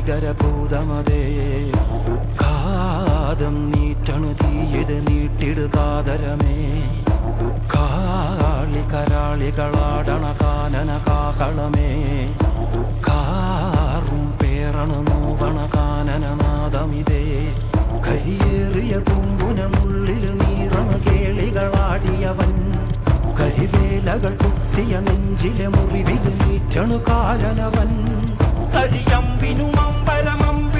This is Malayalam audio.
ഭീകരഭൂതമതേ കാതം നീറ്റണു തീയത് നീട്ടിടുകാതരമേ കാളി കരാളികളാടണ കാനന കാഹളമേ കാറും പേറണു നോവണ കാനനനാദമിതേ കരിയേറിയ പൂമ്പുനമുള്ളിൽ നീറണ കേളികളാടിയവൻ കരിവേലകൾ കുത്തിയ നെഞ്ചിലെ മുറിവിൽ നീറ്റണു കാലനവൻ കരിയമ്പിനും അമ്പരമമ്പ